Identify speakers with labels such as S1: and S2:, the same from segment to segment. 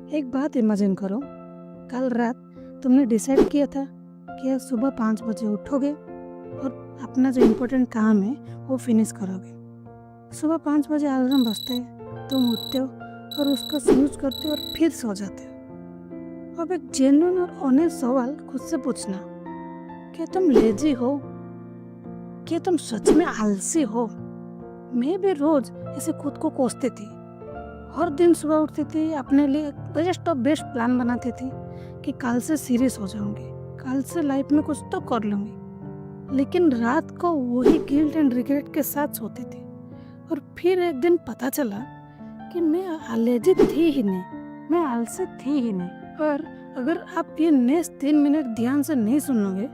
S1: एक बात इमेजिन करो, कल रात तुमने डिसाइड किया था कि आज सुबह 5 बजे उठोगे और अपना जो इम्पोर्टेंट काम है वो फिनिश करोगे। सुबह 5 बजे अलार्म बजता है, तुम उठते हो और उसका स्नूज करते हो और फिर सो जाते हो। अब एक जेन्युइन और ऑनेस्ट सवाल खुद से पूछना, क्या तुम लेजी हो? क्या तुम सच में आलसी हो? मैं भी रोज ऐसे खुद को कोसती थी। हर दिन सुबह उठती थी, अपने लिए बेस्ट ऑफ बेस्ट प्लान बनाती थी कि कल से सीरियस हो जाऊंगी, कल से लाइफ में कुछ तो कर लूंगी। लेकिन रात को वही गिल्ट एंड रिग्रेट के साथ सोती थी और फिर एक दिन पता चला कि मैं लेजी थी ही नहीं, मैं आलसी थी ही नहीं। और अगर आप ये नेक्स्ट 3 मिनट ध्यान से नहीं सुनोगे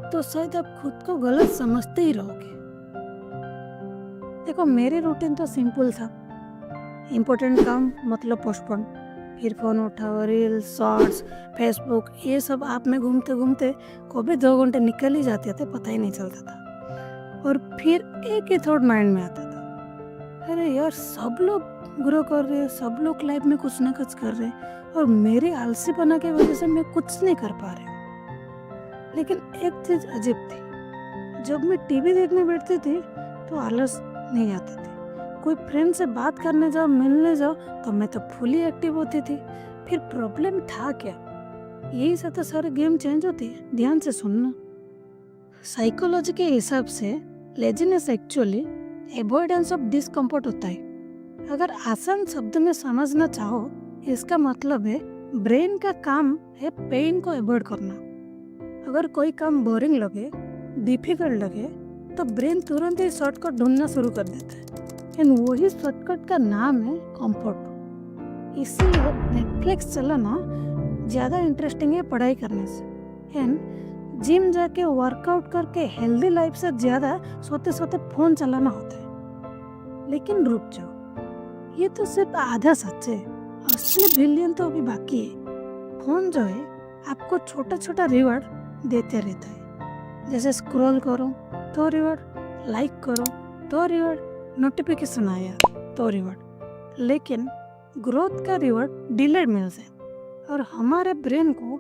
S1: तो शायद आप खुद को गलत समझते ही रहोगे। देखो, मेरी रूटीन तो सिंपल था। इम्पोर्टेंट काम मतलब पोस्टपोन, फिर फ़ोन उठाओ, रील्स, शॉर्ट्स, फेसबुक, ये सब आप में घूमते घूमते कभी 2 घंटे निकल ही जाते थे, पता ही नहीं चलता था। और फिर एक ही थॉट माइंड में आता था, अरे यार, सब लोग ग्रो कर रहे हैं, सब लोग लाइफ में कुछ ना कुछ कर रहे हैं और मेरे आलसीपना की वजह से मैं कुछ नहीं कर पा रही हूँ। लेकिन एक चीज़ अजीब थी, जब मैं टीवी देखने बैठती थी तो आलस नहीं आती थी। कोई फ्रेंड से बात करने जाओ, मिलने जाओ तो मैं तो फुली एक्टिव होती थी। फिर प्रॉब्लम था क्या? यही से तो सारे गेम चेंज होती है। ध्यान से सुनना। साइकोलॉजी के हिसाब से laziness actually avoidance of discomfort होता है। अगर आसान शब्द में समझना चाहो, इसका मतलब है ब्रेन का काम है पेन को अवॉइड करना। अगर कोई काम बोरिंग लगे, डिफिकल्ट लगे, तो ब्रेन तुरंत ही शॉर्टकट ढूंढना शुरू कर देता है। एंड वही शॉर्टकट का नाम है कंफर्ट। इसीलिए नेटफ्लिक्स चलाना ज़्यादा इंटरेस्टिंग है पढ़ाई करने से। एंड जिम जाके वर्कआउट करके हेल्दी लाइफ से ज़्यादा सोते सोते फ़ोन चलाना होता है। लेकिन रुक जाओ, ये तो सिर्फ आधा सच है, असली बिलियन तो अभी बाकी है। फ़ोन जो है आपको छोटा छोटा रिवॉर्ड देते रहता है, जैसे स्क्रॉल करो तो रिवॉर्ड, लाइक करो तो रिवॉर्ड, नोटिफिकेशन आया तो रिवॉर्ड। लेकिन ग्रोथ का रिवॉर्ड डिलेड मिल्स है और हमारे ब्रेन को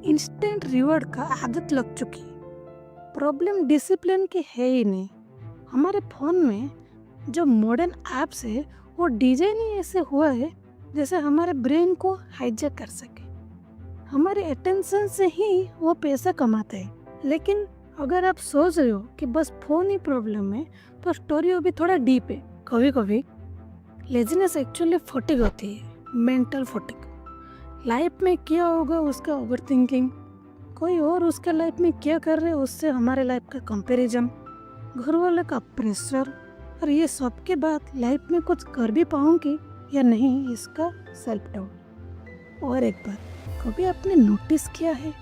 S1: इंस्टेंट रिवॉर्ड का आदत लग चुकी है। प्रॉब्लम डिसिप्लिन की है ही नहीं। हमारे फ़ोन में जो मॉडर्न ऐप्स है वो डिजाइन ही ऐसे हुआ है जैसे हमारे ब्रेन को हाईजैक कर सके। हमारे अटेंशन से ही वो पैसा कमाते हैं। लेकिन अगर आप सोच रहे हो कि बस फ़ोन ही प्रॉब्लम है, तो स्टोरी भी थोड़ा डीप है। कभी कभी लेजीनेस एक्चुअली फटीग होती है, मेंटल फटीग। लाइफ में क्या होगा उसका ओवर थिंकिंग, कोई और उसके लाइफ में क्या कर रहे हैं उससे हमारे लाइफ का कंपैरिजन, घर वाले का प्रेशर, और ये सब के बाद लाइफ में कुछ कर भी पाऊंगी या नहीं इसका सेल्फ डाउट। और एक बात, कभी आपने नोटिस किया है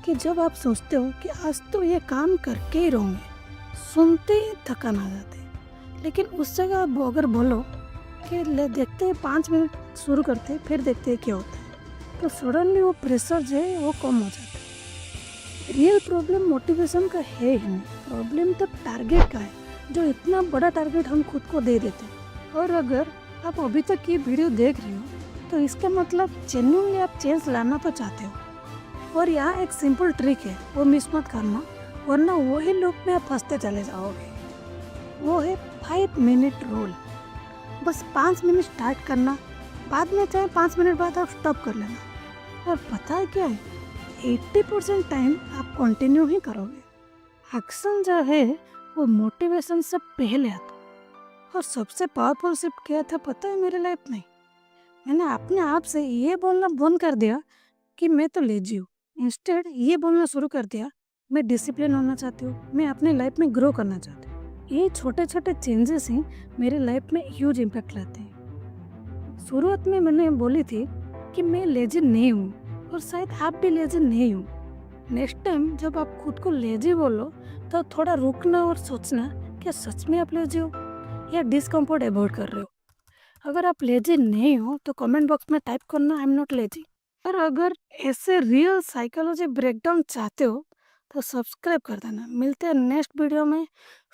S1: कि जब आप सोचते हो कि आज तो ये काम करके ही रहूँगे, सुनते ही थकान आ जाते हैं। लेकिन उस जगह आप अगर बोलो कि ले देखते हैं 5 मिनट शुरू करते हैं, फिर देखते हैं क्या होता है, तो सडनली वो प्रेशर जो है वो कम हो जाता है। रियल प्रॉब्लम मोटिवेशन का है ही नहीं, प्रॉब्लम तो टारगेट का है, जो इतना बड़ा टारगेट हम खुद को दे देते हैं। और अगर आप अभी तक ये वीडियो देख रहे हो तो इसका मतलब जेन्युइनली आप चेंज लाना तो चाहते हो। और यहाँ एक सिंपल ट्रिक है, वो मिस मत करना, वरना वही लूप में आप फंसते चले जाओगे। वो है 5 मिनट रूल। बस 5 मिनट स्टार्ट करना, बाद में चाहे 5 मिनट बाद आप स्टॉप कर लेना। और पता है क्या है, 80% टाइम आप कंटिन्यू ही करोगे। एक्शन जो है वो मोटिवेशन से पहले आता। और सबसे पावरफुल शिफ्ट क्या था पता है मेरे लाइफ में? मैंने अपने आप से ये बोलना बंद कर दिया कि मैं तो लेजी हूँ। इंस्टेड ये बोलना शुरू कर दिया, मैं डिसिप्लिन होना चाहती हूँ, मैं अपने लाइफ में ग्रो करना चाहती हूँ। ये छोटे छोटे चेंजेस ही मेरे लाइफ में ह्यूज इम्पैक्ट लाते हैं। शुरुआत में मैंने बोली थी कि मैं लेजी नहीं हूँ, और शायद आप भी लेजी नहीं हूँ। नेक्स्ट टाइम जब आप खुद को लेजी बोलो तो थोड़ा रुकना और सोचना, क्या सच में आप लेजी हो या डिस्कम्फर्ट अवॉइड कर रहे हो। अगर आप लेजी नहीं हो तो कमेंट बॉक्स में टाइप करना, आई एम नॉट लेजी। और अगर ऐसे रियल साइकोलॉजी ब्रेकडाउन चाहते हो तो सब्सक्राइब कर देना। मिलते हैं नेक्स्ट वीडियो में।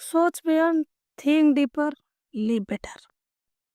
S1: सोच beyond, think deeper, live better.